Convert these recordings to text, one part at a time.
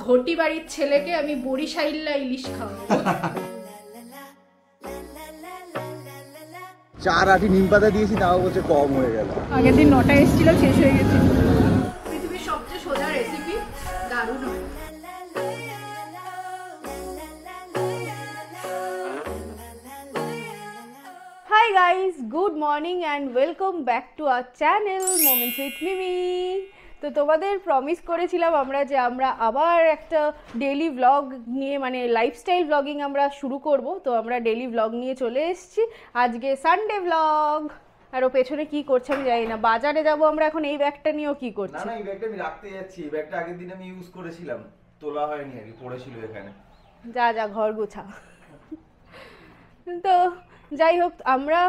ঘটি বাড়ির ছেলেকে আমি বরিশাইল্লা ইলিশ খাওয়াবো। 4 আটি নিম পাতা দিয়েছি, তাও বলছে কম হয়ে গেল। আগের দিন 9টা এসেছিলাম, শেষ হয়ে গেছে। পৃথিবীর সবচেয়ে সোজা রেসিপি, দারুণ হয়। Hi guys, good morning and welcome back to our channel Moments with Mimi. তো তোমাদের প্রমিস করেছিলাম আমরা যে আমরা আবার একটা ডেইলি ব্লগ নিয়ে, মানে লাইফস্টাইল ব্লগিং আমরা শুরু করব। তো আমরা ডেইলি ব্লগ নিয়ে চলে এসেছি। আজকে সানডে ব্লগ। আর ও পেছনে কি করছে আমি জানি না। বাজারে যাব আমরা এখন। এই ব্যাগটা নিয়েও কি করছে? না, এই ব্যাগটা আমি রাখতে যাচ্ছি। এই ব্যাগটা আগের দিন আমি ইউজ করেছিলাম, তোলা হয়নি, আর কি পড়েছিল এখানে। যা ঘর গোছা। তো যাই হোক, আমরা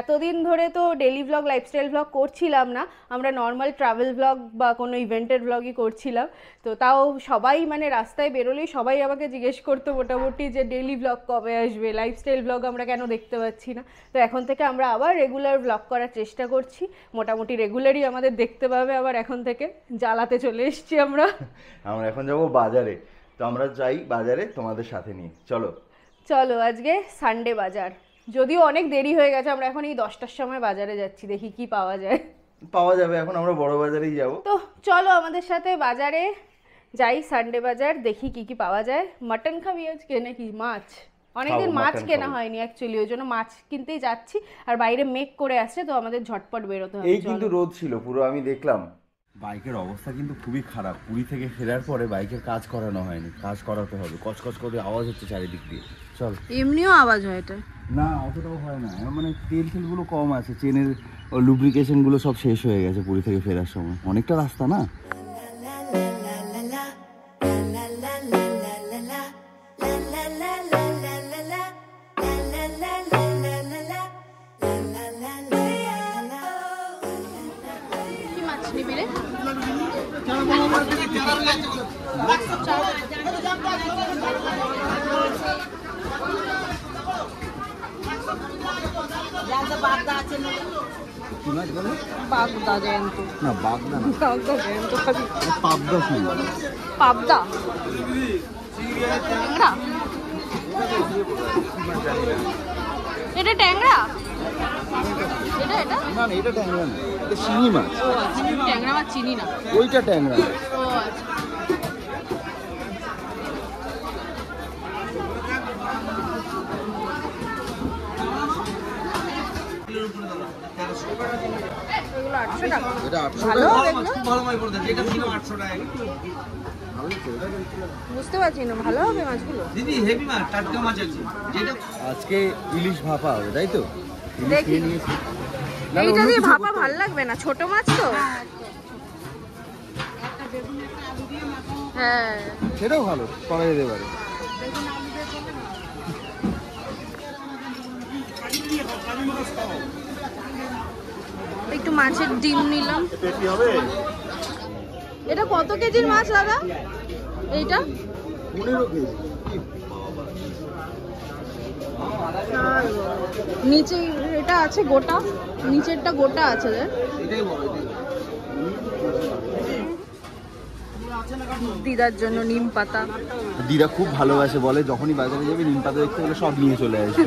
এতদিন ধরে তো ডেইলি ব্লগ লাইফস্টাইল ব্লগ করছিলাম না, আমরা নর্মাল ট্রাভেল ব্লগ বা কোনো ইভেন্টের ব্লগই করছিলাম। তো তাও সবাই মানে রাস্তায় বেরোলেই সবাই আমাকে জিজ্ঞেস করতো মোটামুটি যে ডেইলি ব্লগ কবে আসবে, লাইফস্টাইল ব্লগ আমরা কেন দেখতে পাচ্ছি না। তো এখন থেকে আমরা আবার রেগুলার ব্লগ করার চেষ্টা করছি। মোটামুটি রেগুলারই আমাদের দেখতে পাবে আবার এখন থেকে। জ্বালাতে চলে এসেছি আমরা এখন যাবো বাজারে। তো আমরা যাই বাজারে তোমাদের সাথে নিয়ে। চলো আজকে সানডে বাজার। যদিও অনেক দেরি হয়ে গেছে, আমরা এখন এই 10টার সময় বাজারে যাচ্ছি, দেখি কি পাওয়া যাবে। এখন আমরা বড় বাজারেই যাব। তো চলো আমাদের সাথে বাজারে যাই, সানডে বাজার, দেখি কি কি পাওয়া যায়। মাটন খাবি আজকে নাকি মাছ? অনেকদিন মাছ কেনা হয়নি অ্যাকচুয়ালি, ওই জন্য মাছ কিনতেই যাচ্ছি। আর বাইরে মেঘ করে আসছে, তো আমাদের ঝটপট বেরোতে হবে। এই কিন্তু রোদ ছিল পুরো, আমি দেখলাম। বাইকের অবস্থা কিন্তু খুবই খারাপ। পুরী থেকে ফেরার পরে বাইকের কাজ করানো হয়নি, কাজ করাতে হবে। কচকচ করে আওয়াজ হচ্ছে চারিদিক দিয়ে। চল। এমনিও আওয়াজ হয় এটা? না, অতটাও হয় না। মানে তেলগুলো কম আছে, চেনের লুব্রিকেশন গুলো সব শেষ হয়ে গেছে পুরী থেকে ফেরার সময়। অনেকটা রাস্তা না। পাবদা জ্যান্ত না, বাগদা না, পাবদা জ্যান্ত খাবি? পাবদা কি? পাবদা ট্যাংরা? এটা ট্যাংরা? এটা এটা না, এটা ট্যাংরা না, এটা শিঙি মাছ। ও আচ্ছা, ট্যাংরা মাছ চিনি না। ওইটা ট্যাংরা। ও আচ্ছা। বুঝতে পারছি না, ভালো হবে মাছগুলো? দিদি হেভি মাছ, টাটকা মাছ আছে। আজকে ইলিশ ভাপা হবে, তাই তো? দেখি এইটা দিয়ে ভাপা ভালো লাগবে না, ছোট মাছ তো। হ্যাঁ, সেটাও ভালো করা যেতে পারে। একটু মাছের ডিম নিলাম। এটা কত কেজির মাছ দাদা? এইটা 15 কেজি। নিচে এটা আছে গোটা, নিচেরটা গোটা আছে। দিদার জন্য নিম পাতা। দিদা খুব ভালোবাসে, বলে যখনই বাজারে যাবে নিম পাতা দেখতে গেলে সব নিয়ে চলে আসে।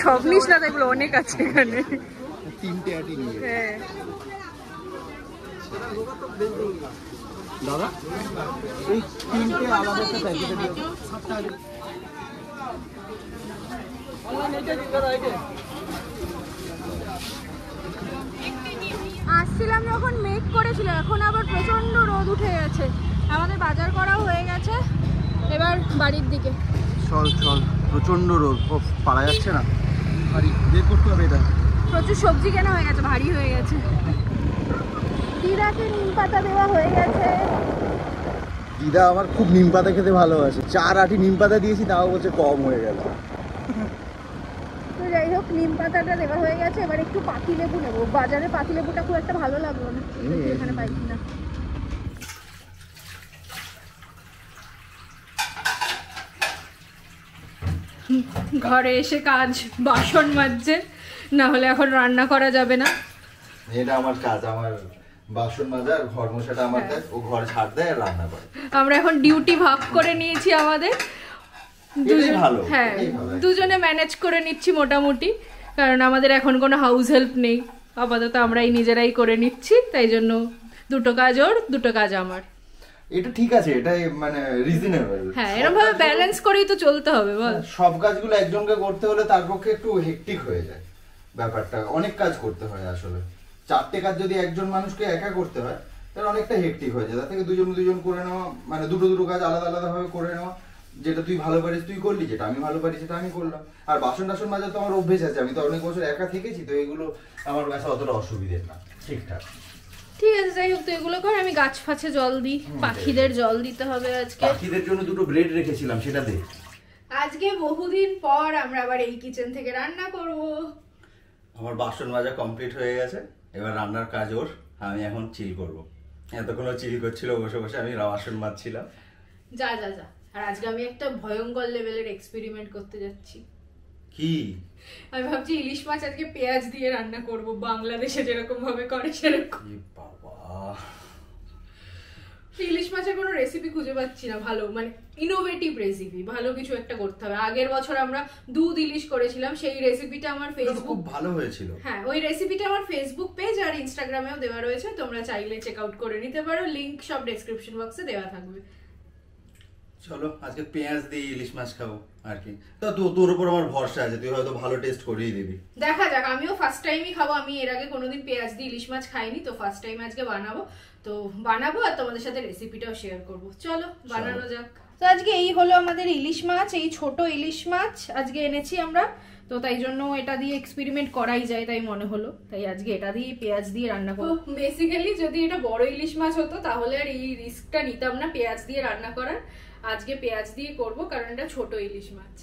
সব নিস না, দেখলো অনেক আছে এখানে। 3টে আটি নিয়ে। হ্যাঁ দাদা, এই 3টে আলাদা একটা প্যাকেটে দিও। আসছিলাম যখন মেঘ করেছিল, এখন আবার প্রচন্ড রোদ উঠে গেছে। আমাদের বাজার করাও হয়ে গেছে, এবার বাড়ির দিকে। চল, প্রচন্ড রোদ, পারা যাচ্ছে না। ভারী বের করতে হবে এটা। প্রচুর সবজি কেনা হয়ে গেছে, ভারী হয়ে গেছে। দিদাকে নিম পাতা দেওয়া হয়ে গেছে। দিদা আমার খুব নিম পাতা খেতে ভালোবাসে। 4 আটি নিম পাতা দিয়েছি, তাও বলছে কম হয়ে গেল। তো যাই হোক, নিম পাতাটা দেওয়া হয়ে গেছে। এবার একটু পাতিলেবু নেবো। বাজারে পাতিলেবুটা খুব একটা ভালো লাগলো না, এখানে পাই কিনা। ঘরে এসে কাজ, বাসন মাজছে, না হলে এখন রান্না করা যাবে না। এটা আমার কাজ, আমার বাসন মাজা আর ঘর মোছাটা আমার কাজ, ও ঘর ঝাড় দেয় আর রান্না করে। আমরা এখন ডিউটি ভাগ করে নিয়েছি আমাদের, হ্যাঁ দুজনে ম্যানেজ করে নিচ্ছি মোটামুটি, কারণ আমাদের এখন কোনো হাউস হেল্প নেই, আপাতত আমরাই নিজেরাই করে নিচ্ছি, তাই জন্য দুটো কাজ ওর দুটো কাজ আমার। এটা ঠিক আছে, এটা মানে রিজনেবল। হ্যাঁ এরকম ভাবে ব্যালেন্স করেই তো চলতে হবে বল। সব কাজগুলো একজনকে করতে হলে তার পক্ষে একটু হেক্টিক হয়ে যায় ব্যাপারটা, অনেক কাজ করতে হয় আসলে। 4টে কাজ যদি একজন মানুষকে একা করতে হয় তাহলে অনেকটা হেক্টিক হয়ে যায়, তার থেকে দুজন করে নেওয়া, মানে দুটো কাজ আলাদা আলাদা ভাবে করে নেওয়া, যেটা তুই ভালো পারিস তুই করলি, যেটা আমি ভালো পারি সেটা আমি করলাম। আর বাসন টাসন মাজা তো আমার অভ্যেস আছে, আমি তো অনেক বছর একা থেকেছি, তো এগুলো আমার কাছে অতটা অসুবিধে না, ঠিকঠাক। ঠিক আছে যাই হোক, তো এগুলো কর, আমি গাছ ফাছে জল দিই, পাখিদের জল দিতে হবে আজকে। পাখিদের জন্য দুটো ব্রেড রেখেছিলাম, সেটা দে। আজকে বহুদিন পর আমরা আবার এই কিচেন থেকে রান্না করব। আমার বাসন মাজা কমপ্লিট হয়ে গেছে, এবার রান্নার কাজ ওর, আমি এখন চিল করব। এতক্ষণ চিল করছিল বসে বসে, আমি বাসন মাজছিলাম। যা যা যা। আর আজকে আমি একটা ভয়ঙ্কর লেভেলের এক্সপেরিমেন্ট করতে যাচ্ছি। কি? আমি ভাবছি ইলিশ মাছ আজকে পেঁয়াজ দিয়ে রান্না করব, বাংলাদেশে যেরকম ভাবে করে সেরকম। বাবা, ইলিশ মাছের কোনো রেসিপি খুঁজে পাচ্ছি না ভালো, মানে ইনোভেটিভ রেসিপি, ভালো কিছু একটা করতে হবে। আগের বছর আমরা দুধ ইলিশ করেছিলাম, সেই রেসিপিটা আমার ফেসবুক খুব ভালো হয়েছিল। হ্যাঁ ওই রেসিপিটা আমার ফেসবুক পেজ আর ইনস্টাগ্রামেও দেওয়া রয়েছে, তোমরা চাইলে চেক আউট করে নিতে পারো, লিংক সব ডেসক্রিপশন বক্সে দেওয়া থাকবে। চলো আজকে পেঁয়াজ দিয়ে ইলিশ মাছ খাবো আর কি। তো তোর উপর আমার ভরসা আছে, তুই হয়তো ভালো টেস্ট করেই দিবি। দেখা যাক, আমিও ফার্স্ট টাইমই খাবো, আমি এর আগে কোনোদিন পেঁয়াজ দিয়ে ইলিশ মাছ খাইনি, তো ফার্স্ট টাইম আজকে বানাবো, তো বানাবো আর তোমাদের সাথে রেসিপিটাও শেয়ার করব। চলো বানানো যাক। তো আজকে এই হলো আমাদের ইলিশ মাছ, এই ছোট ইলিশ মাছ আজকে এনেছি আমরা, তো তাই জন্য এটা দিয়ে এক্সপেরিমেন্ট করাই যায় তাই মনে হলো, তাই আজকে এটা দিয়ে পেঁয়াজ দিয়ে রান্না করব। বেসিক্যালি যদি এটা বড় ইলিশ মাছ হতো তাহলে আর এই রিস্কটা নিতাম না পেঁয়াজ দিয়ে রান্না করার, আজকে পেঁয়াজ দিয়ে করব কারণ এটা ছোট ইলিশ মাছ।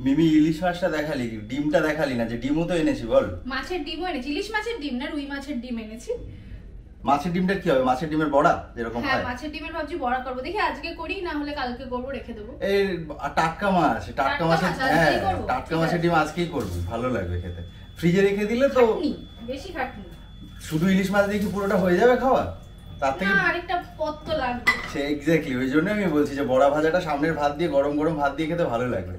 মিমি ইলিশ মাছটা দেখালি, ডিমটা দেখালি না, যে ডিমও তো এনেছি বল। মাছের ডিমও এনেছি, ইলিশ মাছের ডিম না রুই মাছের ডিম এনেছি। মাছের ডিমটা কি হবে? মাছের ডিমের বড়া যেরকম হয়? হ্যাঁ মাছের ডিমের ভাবছি বড়া করব, দেখি আজকে করি না হলে কালকে করব, রেখে দেব। এই টাটকা মাছ, টাটকা মাছের, হ্যাঁ টাটকা মাছের ডিম আজকেই করব, ভালো লাগবে খেতে। ফ্রিজে রেখে দিলে তো বেশি খাটনি। শুধু ইলিশ মাছ দিয়ে কি পুরোটা হয়ে যাবে খাওয়া? তার থেকে আরেকটা পদ তো লাগবে। সে এক্স্যাক্টলি, ওই জন্য আমি বলছি যে বড়া ভাজাটা সামনের ভাত দিয়ে, গরম গরম ভাত দিয়ে খেতে ভালো লাগবে।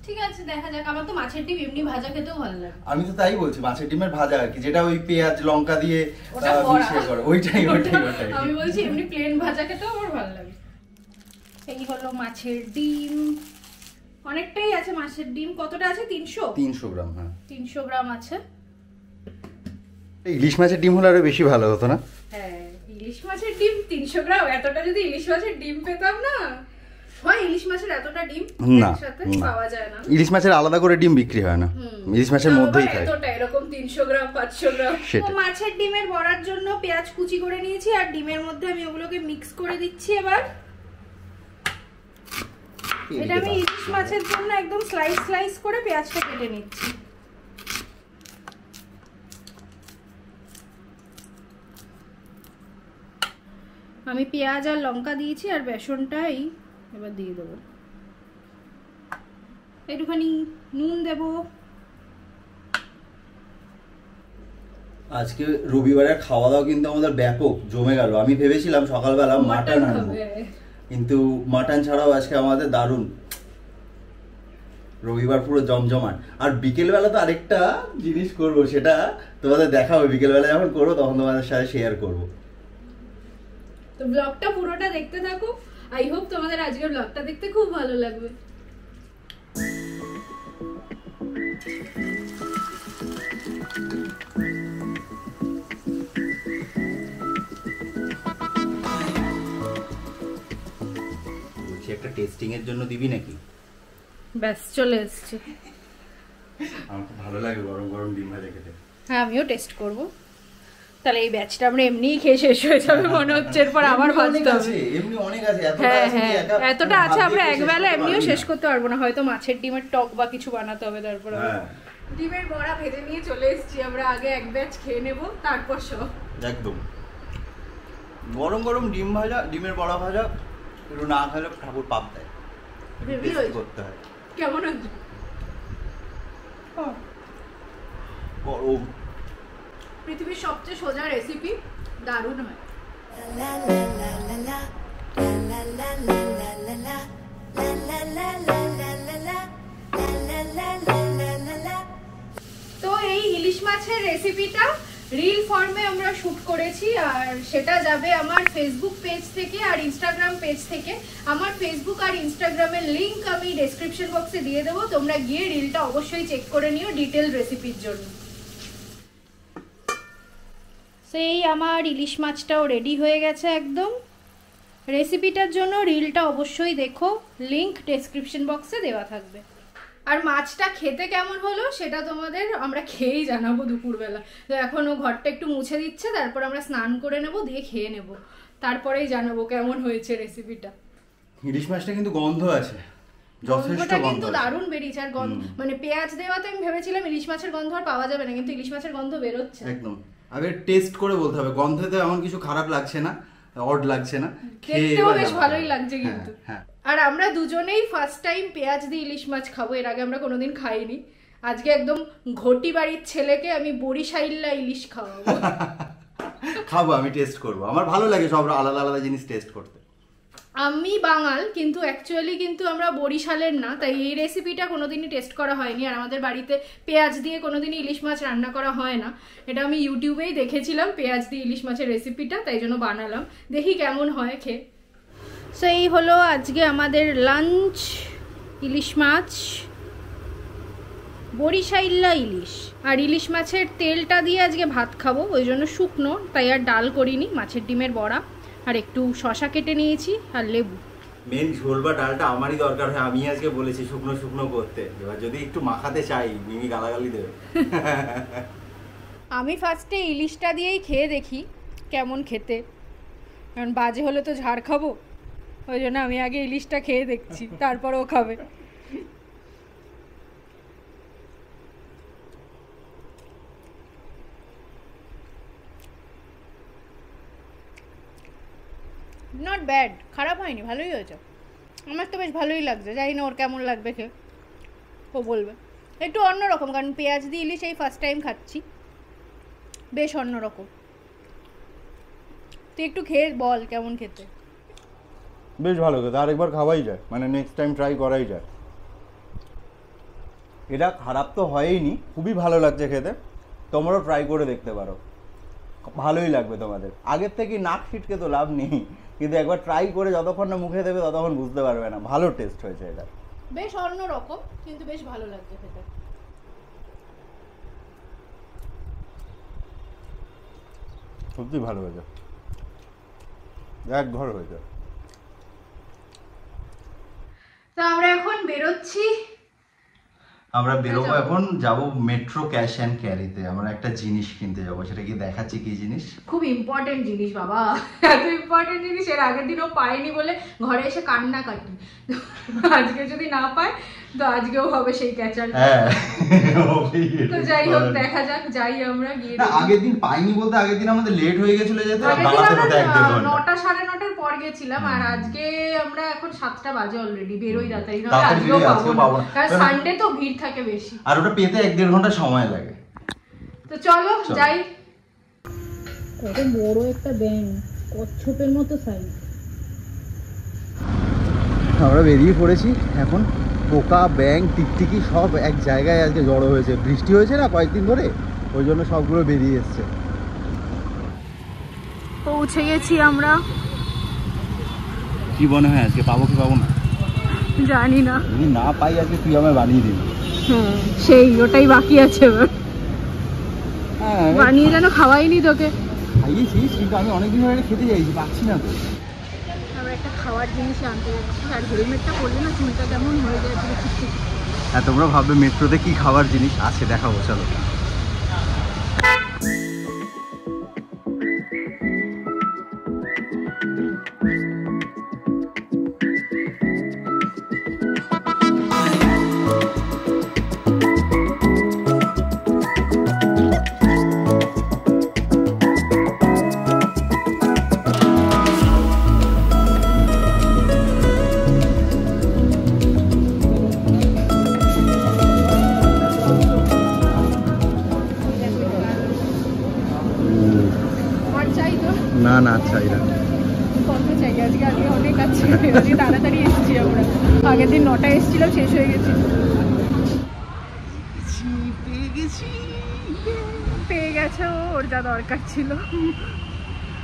ঠিক আছে দেখা যাক, আমার তো মাছের ডিম এমনি ভাজা খেতেও ভালো লাগে। আমি তো তাই বলছি, মাছের ডিমের ভাজা আর কি, যেটা ওই পেঁয়াজ লঙ্কা দিয়ে মিশিয়ে করে, ওইটাই। আমি বলছি এমনি প্লেন ভাজা খেতেও আমার ভালো লাগে। এই হলো মাছের ডিম, অনেকটাই আছে মাছের ডিম। কতটা আছে? 300 গ্রাম। হ্যাঁ 300 গ্রাম আছে। ইলিশ মাছের ডিম হলে আরো বেশি ভালো হতো না? হ্যাঁ ইলিশ মাছের ডিম 300 গ্রাম, এতটা যদি ইলিশ মাছের ডিম পেতাম না, হয় ইলিশ মাছের এতটা ডিম একসাথে পাওয়া যায় না। ইলিশ মাছের আলাদা করে ডিম বিক্রি হয় না, ইলিশ মাছের মধ্যেই খায়। এতটা এরকম 300 গ্রাম 500 গ্রাম। তো মাছের ডিমের বড়ার জন্য পেঁয়াজ কুচি করে নিয়েছি, আর ডিমের মধ্যে আমি ওগুলোকে মিক্স করে দিচ্ছি। এবার এটা আমি ইলিশ মাছের জন্য একদম স্লাইস স্লাইস করে পেঁয়াজটা কেটে নিচ্ছি। আমি পেঁয়াজ আর লঙ্কা দিয়েছি, আর বেসনটাই এবার দিয়ে দেবো, একটুখানি নুন দেব। আজকে রবিবারের খাওয়া দাওয়া কিন্তু আমাদের ব্যাপক জমে গেল। আমি ভেবেছিলাম সকালবেলা মাটন আনবো, কিন্তু মাটন ছাড়াও আজকে আমাদের দারুণ রবিবার পুরো জমজমাট। আর বিকেলবেলা তো আরেকটা জিনিস করবো, সেটা তোমাদের দেখাবো, বিকেলবেলা যখন করবো তখন তোমাদের সাথে শেয়ার করবো। তো ব্লগটা পুরোটা দেখতে থাকো, আই হোপ তোমাদের আজকের ব্লগটা দেখতে খুব ভালো লাগবে। একটা টেস্টিং এর জন্য দিবি নাকি? ব্যাস চলে এসেছে। আমার খুব ভালো লাগে গরম গরম ডিম ভাজা খেতে। হ্যাঁ আমিও টেস্ট করব। তাহলে এই ব্যাচটা আমরা এমনিই খেয়ে শেষ হয়ে যাবে মনে হচ্ছে, এরপর আবার ভাজতে হবে। এমনি অনেক আছে, এতটা আছে আমরা একবেলা এমনিও শেষ করতে পারবো না, হয়তো মাছের ডিমের টক বা কিছু বানাতে হবে। তারপর ডিমের বড়া ভেজে নিয়ে চলে এসেছি আমরা, আগে এক ব্যাচ খেয়ে নেব তারপর সব। একদম গরম গরম ডিম ভাজা, ডিমের বড়া ভাজা একটু না খেলে ঠাকুর পাপ দেয়, করতে হয়। কেমন হচ্ছে? গরম পৃথিবীর সবচেয়ে সোজা রেসিপি, দারুণ হয়। তো এই ইলিশ মাছের রেসিপিটা রিল ফর্মে আমরা শুট করেছি, আর সেটা যাবে আমার ফেসবুক পেজ থেকে আর ইনস্টাগ্রাম পেজ থেকে। আমার ফেসবুক আর ইনস্টাগ্রামের লিংক আমি ডেসক্রিপশন বক্সে দিয়ে দেবো, তোমরা গিয়ে রিলটা অবশ্যই চেক করে নিও ডিটেল রেসিপির জন্য। সেই আমার ইলিশ মাছটাও রেডি হয়ে গেছে একদম। রেসিপিটার জন্য রিলটা অবশ্যই দেখো, লিংক ডেসক্রিপশন বক্সে দেওয়া থাকবে। আর মাছটা খেতে কেমন হলো সেটা তোমাদের আমরা খেয়েই জানাবো দুপুরবেলা। তো এখনও ঘরটা একটু মুছে দিচ্ছে, তারপর আমরা স্নান করে নেব, দিয়ে খেয়ে নেব, তারপরেই জানাবো কেমন হয়েছে রেসিপিটা। ইলিশ মাছটা কিন্তু গন্ধ আছে, যথেষ্ট গন্ধ কিন্তু দারুণ বেরিয়েছে। আর গন্ধ মানে পেঁয়াজ দেওয়াতে আমি ভেবেছিলাম ইলিশ মাছের গন্ধ আর পাওয়া যাবে না, কিন্তু ইলিশ মাছের গন্ধ বেরোচ্ছে একদম। আগে টেস্ট করে বলতে হবে, গন্ধতে এমন কিছু খারাপ লাগছে না, অড লাগছে না, খেতেও বেশ ভালোই লাগছে কিন্তু। আর আমরা দুজনেই ফার্স্ট টাইম পেঁয়াজ দিয়ে ইলিশ মাছ খাবো, এর আগে আমরা কোনোদিন খাইনি। আজকে একদম ঘটি বাড়ির ছেলেকে আমি বরিশাইল্লা ইলিশ খাওয়াবো। খাবো, আমি টেস্ট করবো, আমার ভালো লাগে সব আলাদা আলাদা জিনিস টেস্ট করতে। আমি বাঙাল কিন্তু অ্যাকচুয়ালি কিন্তু আমরা বরিশালের না, তাই এই রেসিপিটা কোনোদিনই টেস্ট করা হয়নি। আর আমাদের বাড়িতে পেঁয়াজ দিয়ে কোনোদিনই ইলিশ মাছ রান্না করা হয় না, এটা আমি ইউটিউবেই দেখেছিলাম পেঁয়াজ দিয়ে ইলিশ মাছের রেসিপিটা, তাই জন্য বানালাম, দেখি কেমন হয় খেয়ে। সো এই হলো আজকে আমাদের লাঞ্চ, ইলিশ মাছ, বরিশাইল্লা ইলিশ। আর ইলিশ মাছের তেলটা দিয়ে আজকে ভাত খাবো, ওই জন্য শুকনো, তাই আর ডাল করিনি। মাছের ডিমের বড়া আর একটু শশা কেটে নিয়েছি আর লেবু। মেন ঝোল বা ডালটা আমারই দরকার হয়, আমি আজকে বলেছি শুকনো শুকনো করতে, এবার যদি একটু মাখাতে চাই মিমি গালাগালি দেবে। আমি ফার্স্টে ইলিশটা দিয়েই খেয়ে দেখি কেমন খেতে, কারণ বাজে হলে তো ঝাড় খাবো, ওই জন্য আমি আগে ইলিশটা খেয়ে দেখছি, তারপর ও খাবে। নট ব্যাড, খারাপ হয়নি, ভালোই হয়েছে। আমার তো বেশ ভালোই লাগছে, জানি না ওর কেমন লাগবে খেয়ে, ও বলবে। একটু অন্যরকম, কারণ পেঁয়াজ দিয়ে ইলিশ এই ফার্স্ট টাইম খাচ্ছি, বেশ অন্যরকম। তুই একটু খেয়ে বল কেমন খেতে। বেশ ভালো খেতে, আরেকবার খাওয়াই যায়, মানে নেক্সট টাইম ট্রাই করাই যায়। এটা খারাপ তো হয়ইনি, খুবই ভালো লাগছে খেতে, তোমরাও ট্রাই করে দেখতে পারো, ভালোই লাগবে তোমাদের। আগের থেকে নাক ছিটকে তো লাভ নেই, কিন্তু একবার ট্রাই করে যতক্ষণ না মুখে দেবে ততক্ষণ বুঝতে পারবে না, ভালো টেস্ট হয়েছে এটা, বেশ অন্যরকম, কিন্তু বেশ ভালো লাগছে খেতে। সত্যি ভালো হয়েছে, এক ঘর হয়েছে। তো আমরা এখন বেরোচ্ছি, আমরা বেরোবো এখন, যাব মেট্রো ক্যাশ অ্যান্ড ক্যারিতে, আমরা একটা জিনিস কিনতে যাবো, সেটা কি দেখাচ্ছি কি জিনিস। খুব ইম্পর্টেন্ট জিনিস বাবা, এত ইম্পর্টেন্ট জিনিস এর আগের দিনও পাইনি বলে ঘরে এসে কান্না কাটি। আজকে যদি না পায় তো আজকেও হবে সেই ক্যাচার। তো যাই হোক, দেখা যাক, যাই আমরা গিয়ে। আগের দিন পাইনি বলতে আগের দিন আমাদের লেট হয়ে গেছিল যেতে, 9টা 9:30 পর গেছিলাম, আর আজকে আমরা এখন 7টা বাজে অলরেডি, বেরোই তাড়াতাড়ি, নাহলে আজকেও পাবো না, কারণ সানডে তো ভিড় থাকে বেশি, আর ওটা পেতে 1-1.5 ঘন্টা সময় লাগে। তো চলো যাই। কত বড় একটা ব্যাঙ, কচ্ছপের মতো সাইজ। আমরা বেরিয়ে পড়েছি এখন, পোকা ব্যাঙ টিকটিকি সব এক জায়গায় আজকে জড়ো হয়েছে, বৃষ্টি হয়েছে না কয়েকদিন ধরে, ওই জন্য সবগুলো বেরিয়ে এসছে। পৌঁছে গেছি আমরা। কি মনে হয় আজকে পাবো কি পাবো না জানি না, যদি না পাই আজকে তুই আমায় বানিয়ে দিবি। সেই ওটাই বাকি আছে এবার, বানিয়ে যেন খাওয়াইনি তোকে। খাইয়েছিস, কিন্তু আমি অনেকদিন ধরে খেতে চাইছি, পাচ্ছি না তো। আমরা একটা খাওয়ার জিনিস আনতে যাচ্ছি, আর হেলমেটটা পরলে না চুলটা কেমন হয়ে যায় পুরো ঠিক। হ্যাঁ, তোমরা ভাববে মেট্রোতে কি খাওয়ার জিনিস আছে, দেখাবো চলো। আজকে তাড়াতাড়ি এসেছি আমরা, আগের দিন 9টায় এসেছিলাম, শেষ হয়ে গেছে। পেয়ে গেছে ওর যা দরকার ছিল।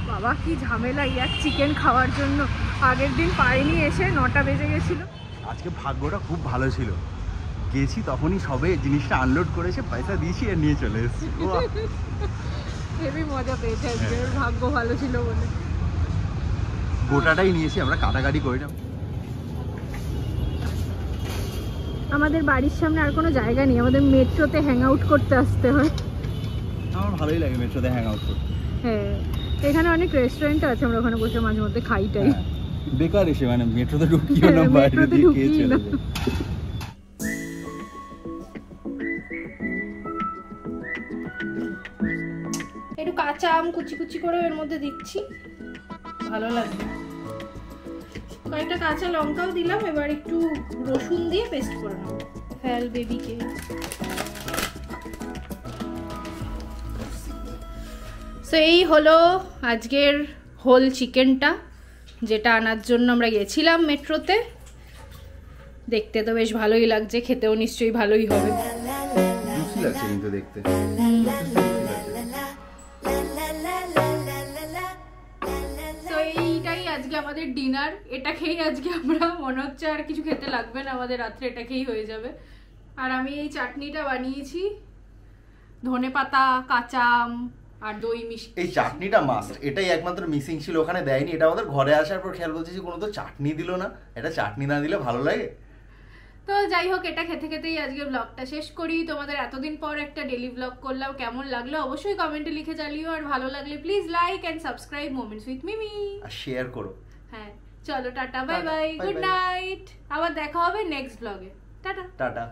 বাবা কি ঝামেলা এক চিকেন খাওয়ার জন্য, আগের দিন পাইনি, এসে 9টা বেজে গেছিল। আজকে ভাগ্যটা খুব ভালো ছিল, গেছি তখনই সবে জিনিসটা আনলোড করেছে, পয়সা দিয়েছি আর নিয়ে চলে এসেছি। হেবি মজা পেয়েছে আজকে, ওর ভাগ্য ভালো ছিল বলে। গোটাটাই নিয়েছি আমরা, কাটাকাটি করে না। আমাদের বাড়ির সামনে আর কোনো জায়গা নেই, আমাদের মেট্রোতে হ্যাং আউট করতে আসতে হয়। আমার ভালোই লাগে মেট্রোতে হ্যাং আউট করতে। হ্যাঁ, এখানে অনেক রেস্টুরেন্ট আছে, আমরা ওখানে বসে মাঝে মধ্যে খাইটাই। বেকার এসে মানে মেট্রোতে ঢুকিও না, বাইরে দিয়ে খেয়ে চলে যায়। একটু কাঁচা আম কুচি কুচি করে এর মধ্যে দিচ্ছি, ভালো লাগবে। কয়েকটা কাঁচা লঙ্কাও দিলাম, এবার একটু রসুন দিয়ে পেস্ট করে নেব। ফেল বেবিকে। সো এই হলো আজকের হোল চিকেনটা, যেটা আনার জন্য আমরা গেছিলাম মেট্রোতে। দেখতে তো বেশ ভালোই লাগছে, খেতেও নিশ্চয়ই ভালোই হবে। জুসি লাগছে কিন্তু দেখতে। তো এইটাই আজকে আমাদের ডিনার, এটা খেয়ে আজকে আমরা মনে হচ্ছে আর কিছু খেতে লাগবে না আমাদের, রাত্রে এটা খেয়েই হয়ে যাবে। আর আমি এই চাটনিটা বানিয়েছি, ধনেপাতা, কাঁচা আম আর দই মিষ্টি। এই চাটনিটা মাস্ট, এটাই একমাত্র মিসিং ছিল, ওখানে দেয়নি। এটা আমাদের ঘরে আসার পর খেয়াল বলছি যে কোনো তো চাটনি দিল না, এটা চাটনি না দিলে ভালো লাগে। তো যাই হোক, এটা খেতে খেতেই আজকে ব্লগটা শেষ করি। তোমাদের এতদিন পর একটা ডেলি ব্লগ করলাম, কেমন লাগলো অবশ্যই কমেন্টে লিখে জানিও। আর ভালো লাগলে please like and subscribe moments with Mimi, আর শেয়ার করো। হ্যাঁ চলো, টাটা, bye bye, Bye good bye. Night. আবার দেখা হবে নেক্সট ব্লগে। টাটা টাটা।